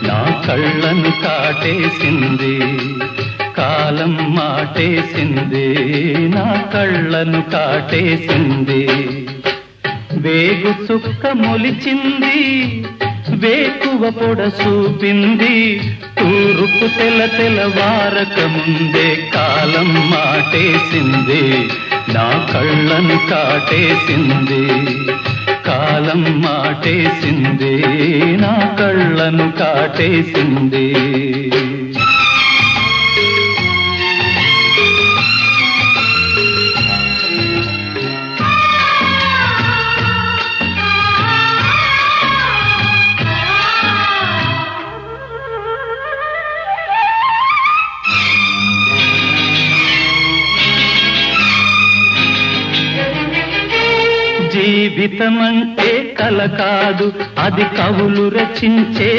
నా కళ్ళను కాటేసింది, కాలం మాటేసింది, నా కళ్ళను కాటేసింది. వేగు చుక్క మొలిచింది, వేకువ పొడ చూపింది, తూరుపు తెల్లవారక ముందే కాలం మాటేసింది, నా కళ్ళను కాటేసింది, కాలం మాటేసింది, నా కళ్ళను కాటేసింది. జీవితమంటే కల కాదు, అది కవులు రచించే